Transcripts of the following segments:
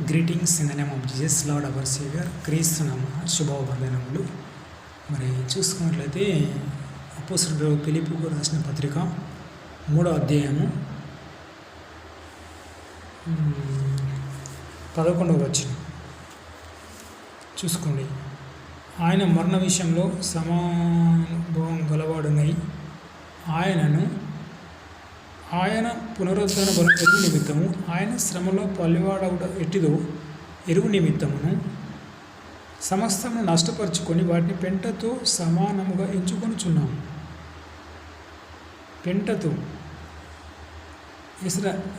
Greetings in the name of Jesus Lord our Saviour. క్రీస్తునామ శుభవందనములు. మరి చూసుకున్నట్లయితే అపోస్తలుడైన ఫిలిప్పీయులకు రాసిన పత్రిక 3వ అధ్యాయము 11వ వచనం చూసుకోండి. ఆయన మరణ విషయంలో సమానుభవం గలవాడునై ఆయన పునరుద్ధరణ బలం ఎరుగు నిమిత్తము ఆయన శ్రమలో పల్లివాడవుట ఎట్టిదో ఎరుగు నిమిత్తమును సమస్తము నష్టపరుచుకొని వాటిని పెంటతో సమానముగా ఎంచుకొనుచున్నాము. పెంటతో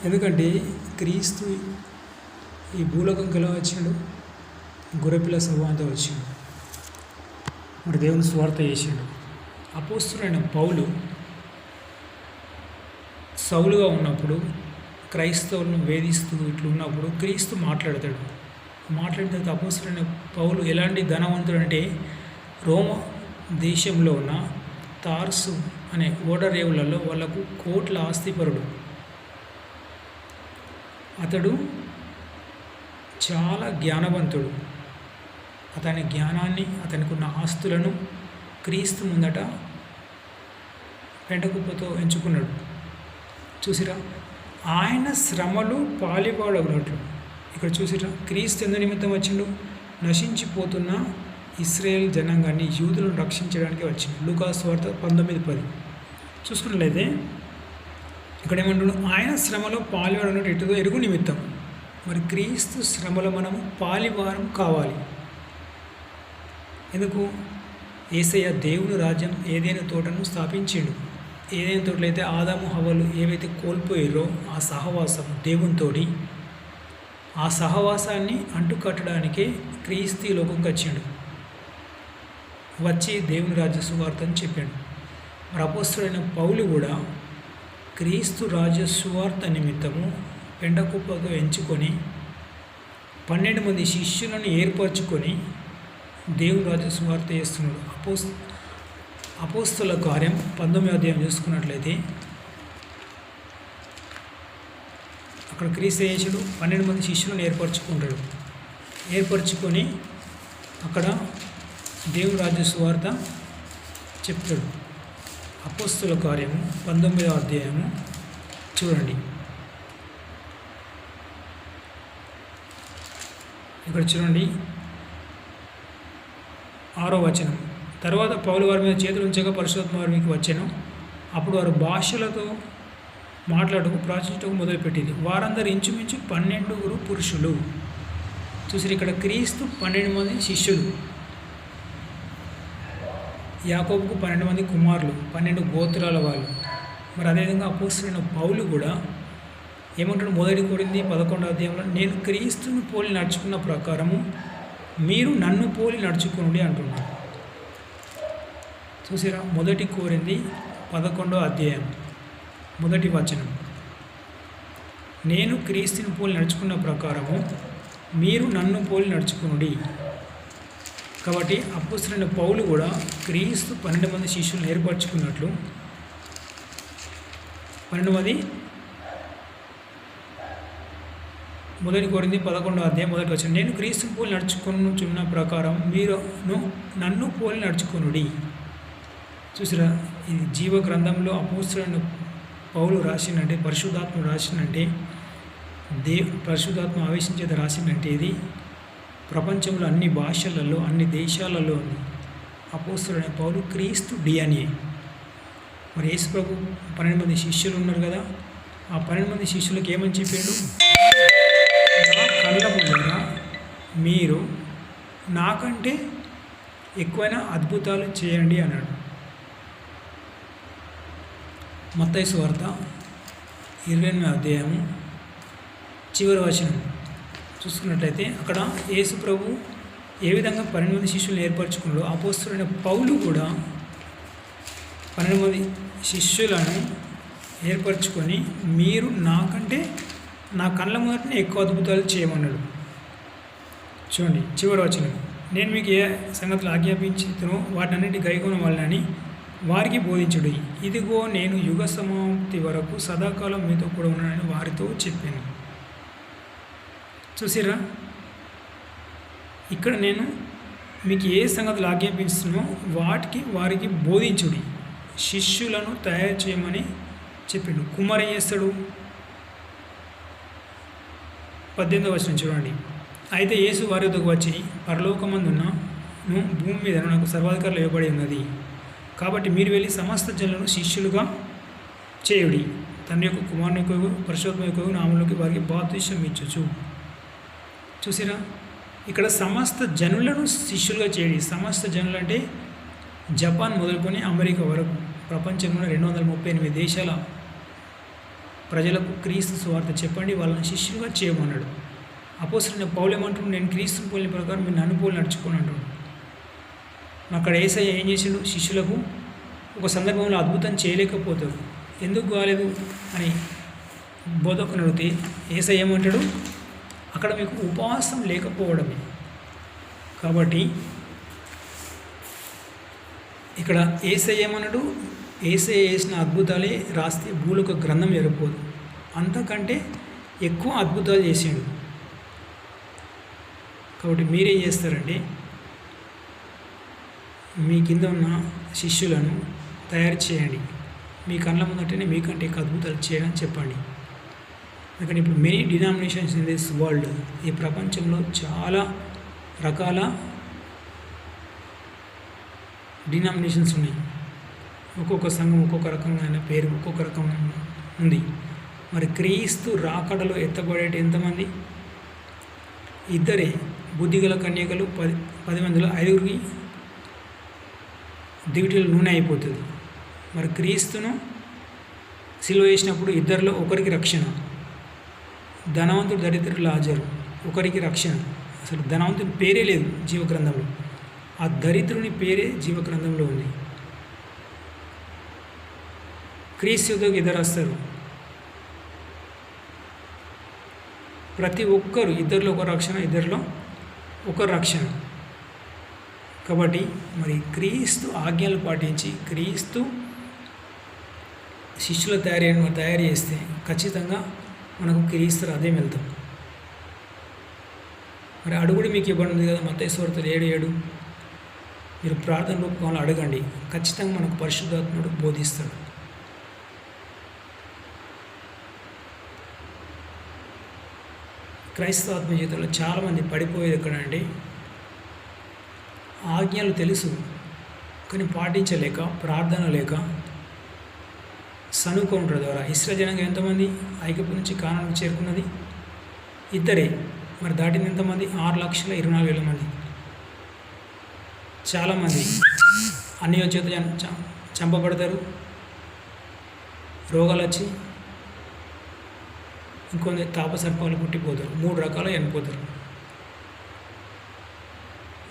ఎందుకంటే క్రీస్తు ఈ భూలోకంకి ఎలా వచ్చిండు? గొర్రెపిల్ల స్వభావంతో వచ్చిండు. మరి దేవుని స్వార్థ చేసిండు. అపోస్తలుడైన పౌలు సౌలుగా ఉన్నప్పుడు క్రైస్తవులను వేధిస్తూ ఇట్లా ఉన్నప్పుడు క్రీస్తు మాట్లాడిన తర్వాత అపోస్తలుడైన పౌలు ఎలాంటి ధనవంతుడు అంటే రోమ దేశంలో ఉన్న తార్సు అనే ఓడరేవులలో వాళ్ళకు కోట్ల ఆస్తిపరుడు. అతడు చాలా జ్ఞానవంతుడు. అతని జ్ఞానాన్ని, అతనికి ఉన్న ఆస్తులను క్రీస్తు ముందట పెంటకుప్పతో ఎంచుకున్నాడు. చూసిరా, ఆయన శ్రమలు పాలివాడవునట్లు. ఇక్కడ చూసిరా, క్రీస్తు ఎందు నిమిత్తం వచ్చిండు? నశించిపోతున్న ఇశ్రాయేల్ జనాంగాన్ని, యూదులను రక్షించడానికి వచ్చింది. లూకా సువార్త 19:10 చూసుకున్నట్లయితే ఇక్కడ ఏమంటున్నాడు? ఆయన శ్రమలో పాలివాడన్నట్టు ఎటుదో ఎరుగు నిమిత్తం. మరి క్రీస్తు శ్రమలో మనము పాలివారం కావాలి. ఎందుకు? యేసయ్య దేవుని రాజ్యం ఏదైనా తోటను స్థాపించిండు. ఏదైనా తోటలో అయితే ఆదాము హవ్వలు ఏవైతే కోల్పోయారో ఆ సహవాసం దేవునితోటి, ఆ సహవాసాన్ని అంటుకట్టడానికే క్రీస్తు లోకంకి వచ్చిండు. వచ్చి దేవుని రాజ్య సువార్తని చెప్పాడు. మరి అపోస్తలుడైన పౌలు కూడా క్రీస్తు రాజ్య సువార్త నిమిత్తము పెండకుప్పతో ఎంచుకొని 12 మంది శిష్యులను ఏర్పరచుకొని దేవుని రాజ్య సువార్త చేస్తున్నాడు. అపోస్తల కార్యం 19వ అధ్యాయం చూసుకున్నట్లయితే అక్కడ క్రీస్తు చేసాడు. 12 మంది శిష్యులను ఏర్పరచుకొని అక్కడ దేవుని రాజ్య సువార్త చెప్తాడు. అపోస్తల కార్యము 19వ అధ్యాయము చూడండి. ఇక్కడ చూడండి 6వ వచనం. తర్వాత పౌలు వారి మీద చేతులు ఉంచగా పరిశుద్ధాత్మ వారి మీదకి వచ్చాను. అప్పుడు వారు భాషలతో మాట్లాడుకు ప్రాచుర్యటకు మొదలుపెట్టింది. వారందరూ ఇంచుమించు 12 పురుషులు. చూసి ఇక్కడ క్రీస్తు 12 మంది శిష్యులు, యాకోబుకు 12 మంది కుమారులు, 12 గోత్రాల వాళ్ళు. మరి అదేవిధంగా అపోస్తలుడైన పౌలు కూడా ఏమంటాడు? 1 కొరింథీ 11వ అధ్యాయంలో నేను క్రీస్తుని పోలి నడుచుకున్న ప్రకారము మీరు నన్ను పోలి నడుచుకోండి అంటున్నాడు. చూసిరా, 1 కొరింథీ 11వ అధ్యాయం 1వ వచనం. నేను క్రీస్తుని పోలి నడుచుకున్న ప్రకారము మీరు నన్ను పోలి నడుచుకునుడి. కాబట్టి అపోస్తలుడైన పౌలు కూడా క్రీస్తు 12 మంది శిష్యులను ఏర్పరచుకున్నట్లు 12 మంది 1 కొరింథీ 11వ అధ్యాయం 1వ వచనం. నేను క్రీస్తుని పోలి నడుచుకున్న ప్రకారం మీరు నన్ను పోలి నడుచుకునుడి. చూసిరా, ఇది జీవ గ్రంథంలో అపోస్తలుడైన పౌలు రాసిందంటే, పరిశుద్ధాత్మ రాసిందంటే, పరిశుద్ధాత్మ ఆవేశించేత రాసిందంటే ఇది ప్రపంచంలో అన్ని భాషలలో, అన్ని దేశాలలో ఉంది. అపోస్తలుడైన పౌలు క్రీస్తు డిఎన్ఏ. మరి యేసు ప్రభు 12 మంది శిష్యులు ఉన్నారు కదా, ఆ 12 మంది శిష్యులకు ఏమని చెప్పాడు? నా కళ్ళ ముందర మీరు నాకంటే ఎక్కువైన అద్భుతాలు చేయండి అన్నాడు. మత్తయి సువార్త 28వ అధ్యాయము చివరి వచనం చూసుకున్నట్లయితే అక్కడ యేసు ప్రభు ఏ విధంగా 12 మంది శిష్యులను ఏర్పరచుకున్నాడో అపోస్తలుడైన పౌలు కూడా 12 మంది శిష్యులను ఏర్పరచుకొని మీరు నాకంటే నా కళ్ళ ముందరనే ఎక్కువ అద్భుతాలు చేయమన్నాడు. చూడండి చివరి వచనం. నేను మీకు ఏ సంగతులు ఆజ్ఞాపించుతునో వాటన్నిటి గైకొన వాళ్ళని వారికి బోధించుడి. ఇదిగో నేను యుగ సమాప్తి వరకు సదాకాలం మీతో కూడా ఉన్నానని వారితో చెప్పాను. చూసిరా, ఇక్కడ నేను మీకు ఏ సంగతులు ఆజ్ఞాపిస్తున్నానో వారికి బోధించుడి, శిష్యులను తయారు చేయమని చెప్పిండు. కుమార్ ఏం చేస్తాడు? 18వ వచనం చూడండి. అయితే యేసు వారి వద్దకు వచ్చి, పరలోకమందున్నను భూమి మీద నాకు సర్వాధికారులు ఇవ్వబడి ఉన్నది, కాబట్టి మీరు వెళ్ళి సమస్త జనులను శిష్యులుగా చేయుడి, తండ్రి యొక్క కుమారుని యొక్క పరిశుద్ధాత్మ యొక్క నామములోకి వారికి బాప్తిసం ఇచ్చుచు. చూసిరా, ఇక్కడ సమస్త జనులను శిష్యులుగా చేయండి. సమస్త జనులు అంటే జపాన్ మొదలుకొని అమెరికా వరకు ప్రపంచంలో 238 దేశాల ప్రజలకు క్రీస్తు సువార్త చెప్పండి, వాళ్ళని శిష్యులుగా చేయమన్నాడు. అపోస్తలుడైన పౌలు ఏమంటున్నాడు? నేను క్రీస్తుని పోలిన ప్రకారం మీరు నన్ను పోలి నడుచుకొని అంటాడు. అక్కడ యేసయ్య ఏం చేసాడు? శిష్యులకు ఒక సందర్భంలో అద్భుతం చేయలేకపోతారు, ఎందుకు కాలేదు అని బోధకుని అడిగితే యేసయ్య ఏమంటాడు? అక్కడ మీకు ఉపవాసం లేకపోవడమే. కాబట్టి ఇక్కడ యేసయ్య ఏమన్నాడు? యేసయ్య చేసిన అద్భుతాలే రాస్తే భూలోక గ్రంథం జరిగిపోదు, అంతకంటే ఎక్కువ అద్భుతాలు చేసాడు. కాబట్టి మీరేం చేస్తారంటే మీ కింద ఉన్న శిష్యులను తయారు చేయండి, మీ కళ్ళ ముందంటేనే మీకంటే ఎక్కువ అద్భుతాలు చేయని చెప్పండి. ఎందుకంటే ఇప్పుడు many denominations in this world, ఈ ప్రపంచంలో చాలా రకాల డినామినేషన్స్ ఉన్నాయి. ఒక్కొక్క సంఘం ఒక్కొక్క రకంగా పేరు, ఒక్కొక్క రకం ఉంది. మరి క్రీస్తు రాకడలో ఎత్తబడేటి ఎంతమంది? ఇద్దరే. బుద్ధిగల కన్యకలు 10 మందిలో 5గురికి దివిటీలో నూనె అయిపోతుంది. మరి క్రీస్తును సిలువ వేసినప్పుడు ఇద్దరిలో ఒకరికి రక్షణ. ధనవంతుడు, దరిద్రుడు, లాజరు, ఒకరికి రక్షణ. అసలు ధనవంతుని పేరే లేదు జీవగ్రంథంలో, ఆ దరిద్రుని పేరే జీవగ్రంథంలో ఉంది. క్రీస్తు యుద్ధకు ఇద్దరు వస్తారు. ప్రతి ఒక్కరు ఇద్దరిలో ఒక రక్షణ, ఇద్దరిలో ఒక రక్షణ. కాబట్టి మరి క్రీస్తు ఆజ్ఞలు పాటించి క్రీస్తు శిష్యుల తయారు చేస్తే ఖచ్చితంగా మనకు క్రీస్తు అదేం వెళ్తాం. మరి అడుగుడు మీకు ఇవ్వబడింది కదా, మత్తయి సువార్త 7:7. మీరు ప్రార్థన రూపంలో అడగండి, ఖచ్చితంగా మనకు పరిశుద్ధాత్ముడు బోధిస్తాడు. క్రైస్తవ ఆత్మ జీవితంలో చాలామంది పడిపోయేది ఎక్కడంటే ఆజ్ఞలు తెలుసు కానీ పాటించలేక, ప్రార్థన లేక సనుకోవడం ద్వారా. ఇశ్రాయేలు జనాంగం ఎంతమంది ఐగుప్తు నుంచి కానానుకు చేరుకున్నది? ఇద్దరే. మరి దాటింది ఎంతమంది? 6,24,000 మంది. చాలామంది అన్యుల చేత చంపబడతారు, రోగాలు వచ్చి ఇంకొంత తాపసర్పాలు పుట్టిపోతారు, 3 రకాలు చనిపోతారు.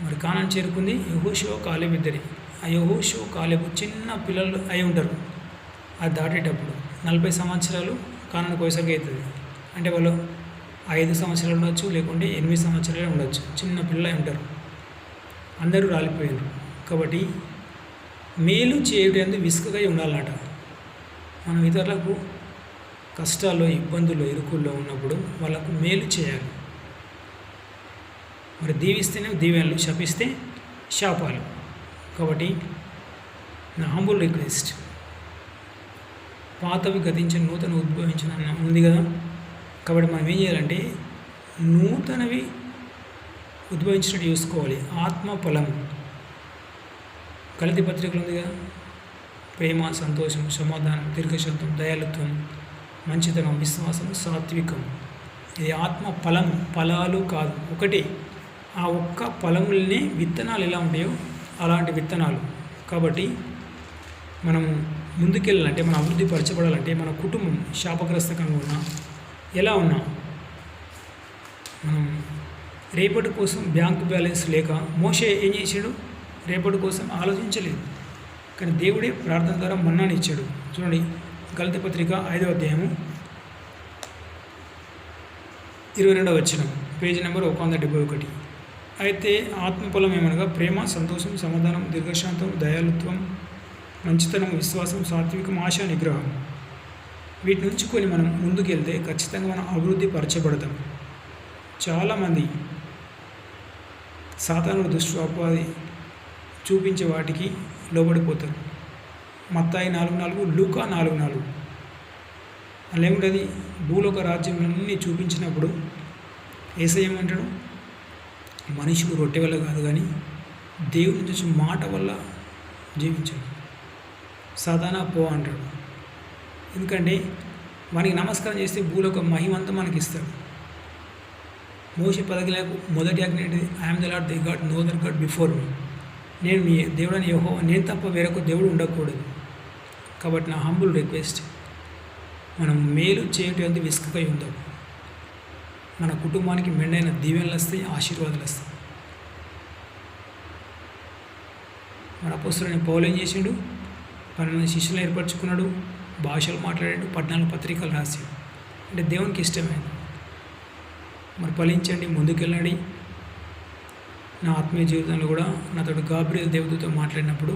మరి కానాను చేరుకుంది యెహోషువ, కాలేబు ఇద్దరే. ఆ యెహోషువ, కాలేబు చిన్న పిల్లలు అయి ఉంటారు. అది దాటేటప్పుడు 40 సంవత్సరాలు కానాను పోయేసరికి అవుతుంది. అంటే వాళ్ళు 5 సంవత్సరాలు ఉండొచ్చు, లేకుంటే 8 సంవత్సరాలు ఉండొచ్చు, చిన్న పిల్లలు ఉంటారు. అందరూ రాలిపోయారు. కాబట్టి మేలు చేయడానికి విసుకగా ఉండాలన్నట. మనం ఇతరులకు కష్టాల్లో, ఇబ్బందుల్లో, ఇరుకుల్లో ఉన్నప్పుడు వాళ్ళకు మేలు చేయాలి. మరి దీవిస్తేనే దీవెనలు, శపిస్తే శాపాలు. కాబట్టి నా హంబుల్ రిక్వెస్ట్, పాతవి గతించిన నూతన ఉద్భవించిన ఉంది కదా. కాబట్టి మనం ఏం చేయాలంటే నూతనవి ఉద్భవించినట్టు చూసుకోవాలి. ఆత్మ ఫలం గలతీ పత్రికలు ఉంది కదా, ప్రేమ, సంతోషం, సమాధానం, దీర్ఘశాంతం, దయాళుత్వం, మంచితనం, విశ్వాసం, సాత్వికం. ఇది ఆత్మ ఫలం, ఫలాలు కాదు, ఒకటే. ఆ ఒక్క ఫలములనే విత్తనాలు ఎలా ఉంటాయో అలాంటి విత్తనాలు. కాబట్టి మనం ముందుకెళ్ళాలంటే, మనం అభివృద్ధి పరచబడాలంటే, మన కుటుంబం శాపగ్రస్తకంగా ఉన్నా, ఎలా ఉన్నా, మనం రేపటి కోసం బ్యాంకు బ్యాలెన్స్ లేక మోషే ఏం చేశాడు? రేపటి కోసం ఆలోచించలేదు, కానీ దేవుడే ప్రార్థన ద్వారా మన్నాని ఇచ్చాడు. చూడండి, గలతీ పత్రిక 5వ అధ్యాయము 22వ వచనం, పేజీ నెంబర్ 171. అయితే ఆత్మఫలం ఏమనగా ప్రేమ, సంతోషం, సమాధానం, దీర్ఘశాంతం, దయాళుత్వం, మంచితనం, విశ్వాసం, సాత్వికం, ఆశ, నిగ్రహం. వీటి నుంచి కొన్ని మనం ముందుకెళ్తే ఖచ్చితంగా మనం అభివృద్ధి పరచబడతాం. చాలామంది సాతానుడు దుష్ప్రభావి చూపించే వాటికి లోబడిపోతారు. మత్తాయి 4:4, లూకా 4:4. అలా ఏముంటుంది, భూలోక రాజ్యములన్నీ చూపించినప్పుడు యేసయ్య ఏమంటాడు, మనిషికి రొట్టె వల్ల కాదు కానీ దేవుని నుంచి వచ్చే మాట వల్ల జీవించాడు. సాతానా పో అంటాడు. ఎందుకంటే మనకి నమస్కారం చేస్తే భూలోక మహిమంతా మనకి ఇస్తాడు. మోషే 10 మొదటి ఆజ్ఞ ఏంటిది? I am the Lord the God, no other God before me. నేను మీ దేవుడు అని యెహోవా, నేను తప్ప వేరొక దేవుడు ఉండకూడదు. కాబట్టి నా హంబుల్ రిక్వెస్ట్, మనం మేలు చేయటం విసుకై ఉందాం. మన కుటుంబానికి మెండైన దీవెనలు వస్తాయి, ఆశీర్వాదాలు వస్తాయి. మన అపోస్తలుడైన పౌలు ఏం చేసిండు? 12 శిష్యులను ఏర్పరచుకున్నాడు, భాషలు మాట్లాడాడు, 14 పత్రికలు రాశాడు. అంటే దేవునికి ఇష్టమైంది. మరి ఫలించండి, ముందుకెళ్ళండి. నా ఆత్మీయ జీవితంలో కూడా నాతో గాబ్రియల్ దేవతతో మాట్లాడినప్పుడు,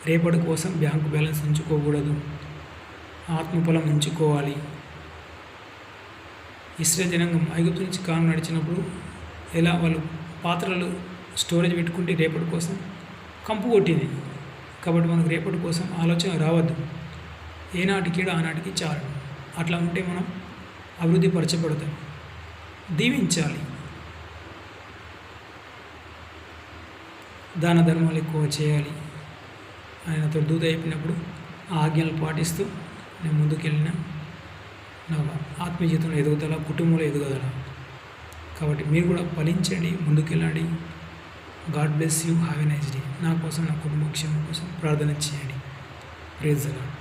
రేపటి కోసం బ్యాంకు బ్యాలెన్స్ ఉంచుకోకూడదు, ఆత్మఫలం ఉంచుకోవాలి. ఇశ్రాయేలు జనాంగం ఐగుప్తు నుంచి కాలం నడిచినప్పుడు ఎలా వాళ్ళు పాత్రలు స్టోరేజ్ పెట్టుకుంటే రేపటి కోసం కంపు కొట్టింది. కాబట్టి మనకు రేపటి కోసం ఆలోచన రావద్దు. ఏనాటికి ఆనాటికి చాలు. అట్లా ఉంటే మనం అభివృద్ధి పరచబడతాం. దీవించాలి. దాన ధర్మాలు ఎక్కువ చేయాలి. ఆయనతో దూత అయిపోయినప్పుడు ఆ ఆజ్ఞలు పాటిస్తూ నేను ముందుకెళ్ళిన నా ఆత్మీయ జీవితంలో ఎదుగుదల, కుటుంబంలో ఎదుగుదల. కాబట్టి మీరు కూడా ఫలించండి, ముందుకెళ్ళండి. God bless you. Have a nice day. నా కోసం, నా కుటుంబ క్షేమం కోసం ప్రార్థన చేయండి. Praise the lord.